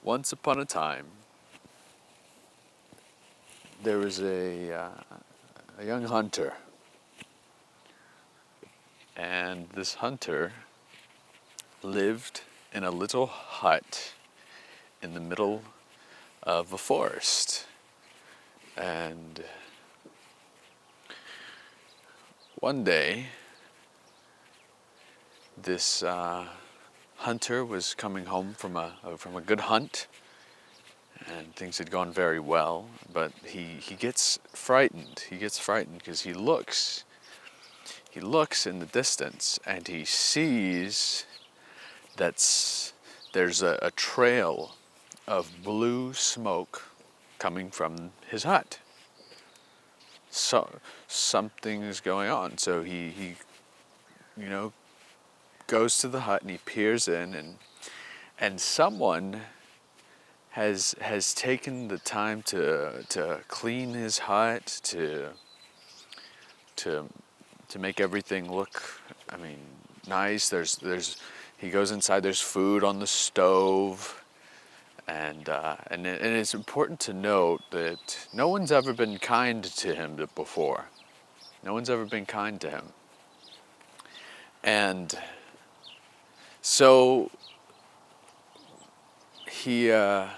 Once upon a time, there was a young hunter, and this hunter lived in a little hut in the middle of a forest. And one day, this hunter was coming home from a good hunt, and things had gone very well. But he gets frightened. He gets frightened because he looks in the distance and he sees there's a trail of blue smoke coming from his hut. So something is going on. So he you know goes to the hut and he peers in, and someone has taken the time to clean his hut, to to make everything look, I mean, nice. There's he goes inside. There's food on the stove, and it's important to note that no one's ever been kind to him before. No one's ever been kind to him, and so he the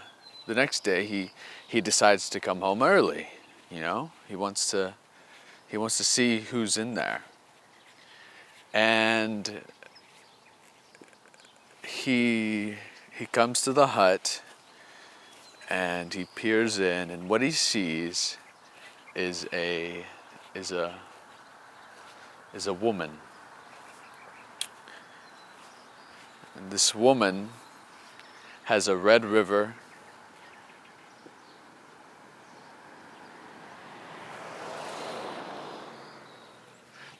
next day he decides to come home early. He wants to see who's in there, and he comes to the hut and he peers in, and what he sees is is a is a woman. And this woman has a red river.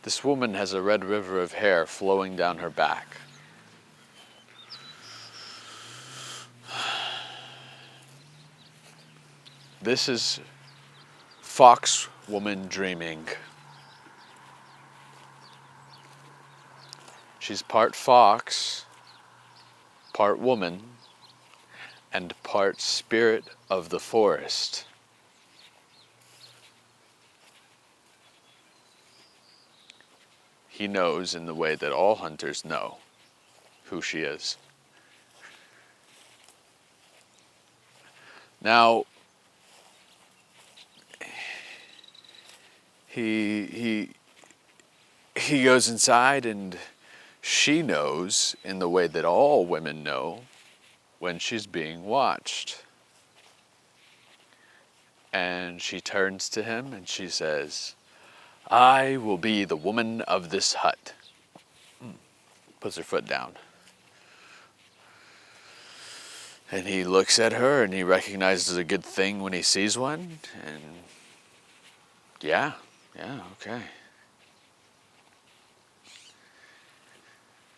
This woman has a red river of hair flowing down her back. This is Fox Woman Dreaming. She's part fox, part woman, and part spirit of the forest. He knows in the way that all hunters know who she is. Now, he goes inside, and she knows in the way that all women know when she's being watched. And she turns to him and she says, "I will be the woman of this hut." Puts her foot down. And he looks at her and he recognizes a good thing when he sees one. And yeah, okay.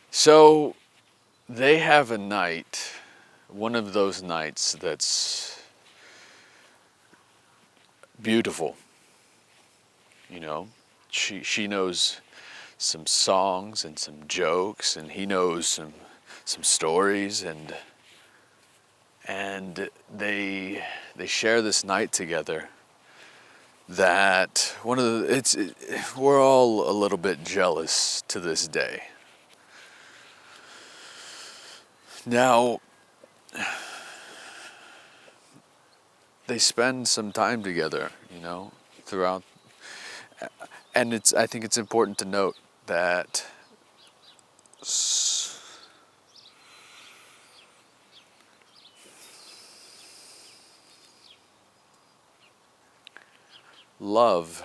So they have a night, one of those nights that's beautiful. She knows some songs and some jokes, and he knows some stories, and they share this night together. That we're all a little bit jealous to this day. Now, they spend some time together, throughout, and I think it's important to note that love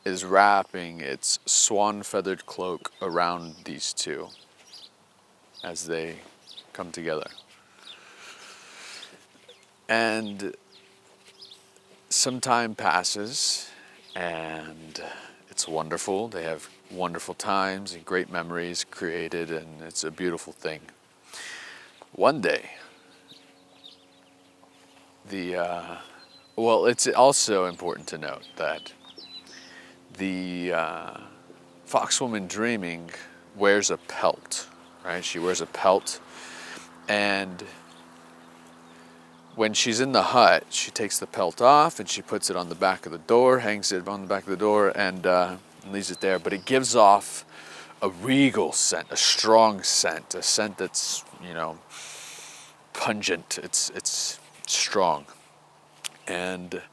is wrapping its swan-feathered cloak around these two as they come together. And some time passes, and it's wonderful. They have wonderful times and great memories created, and it's a beautiful thing. One day, it's also important to note that the Foxwoman Dreaming wears a pelt, right? She wears a pelt, and when she's in the hut, she takes the pelt off and she puts it on the back of the door, hangs it on the back of the door, and leaves it there. But it gives off a regal scent, a strong scent, a scent that's, pungent. It's strong. And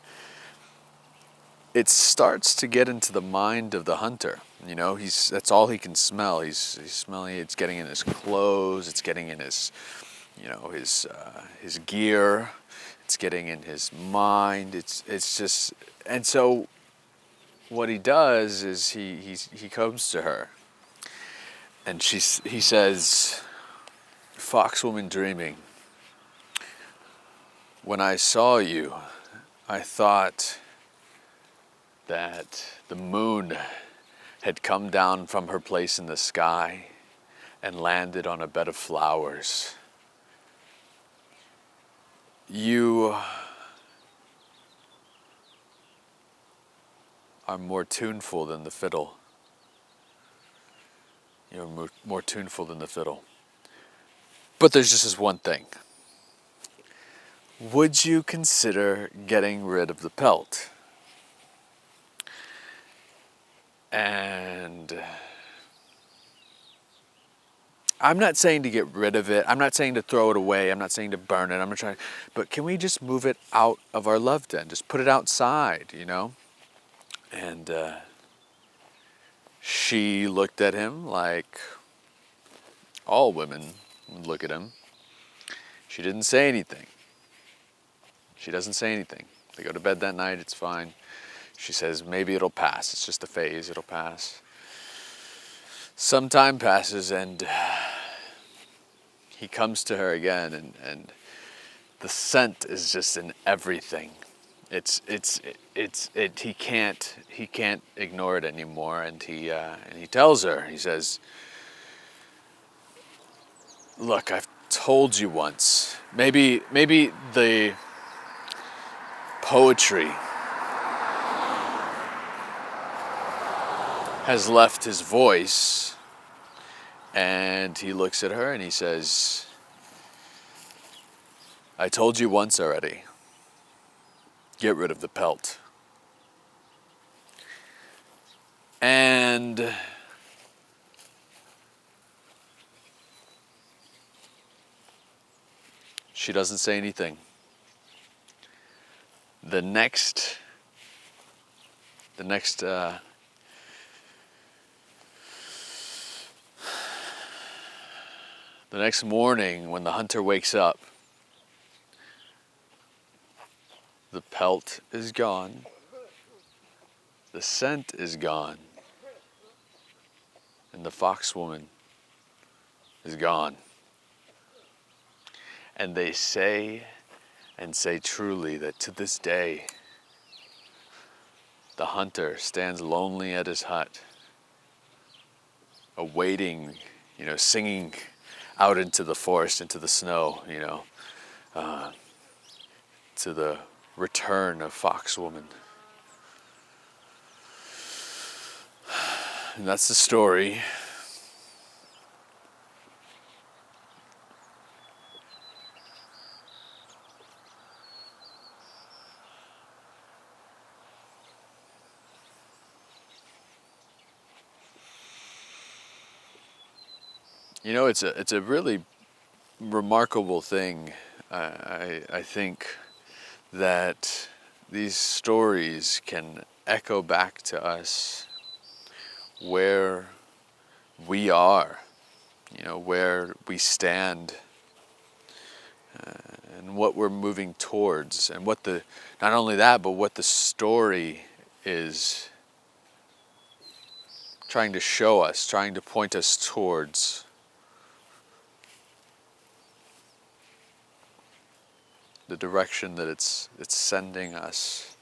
it starts to get into the mind of the hunter. That's all he can smell. He's smelling. It's getting in his clothes. It's getting in his, his gear. It's getting in his mind. It's just, and so what he does is he comes to her, and he says, "Foxwoman dreaming, when I saw you, I thought that the moon had come down from her place in the sky and landed on a bed of flowers. You are more tuneful than the fiddle. You're more tuneful than the fiddle. But there's just this one thing. Would you consider getting rid of the pelt?" And I'm not saying to get rid of it. I'm not saying to throw it away. I'm not saying to burn it. I'm not trying. But can we just move it out of our love den? Just put it outside, And she looked at him like all women would look at him. She didn't say anything. She doesn't say anything. They go to bed that night. It's fine. She says, maybe it'll pass. It's just a phase. It'll pass. Some time passes, and he comes to her again, and the scent is just in everything. He can't ignore it anymore, and he tells her. He says, "Look, I've told you once. Maybe the poetry has left his voice." And he looks at her and he says, "I told you once already. Get rid of the pelt." And she doesn't say anything. The next morning, when the hunter wakes up, the pelt is gone, the scent is gone, and the foxwoman is gone. And they say truly that to this day, the hunter stands lonely at his hut, awaiting, singing out into the forest, into the snow, to the return of Foxwoman. And that's the story. It's a really remarkable thing. I think that these stories can echo back to us where we are, where we stand, and what we're moving towards, and not only that, but what the story is trying to show us, trying to point us towards. The direction that it's sending us.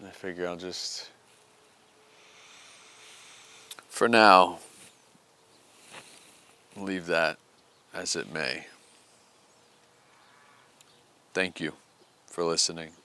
I figure I'll just, for now, leave that as it may. Thank you for listening.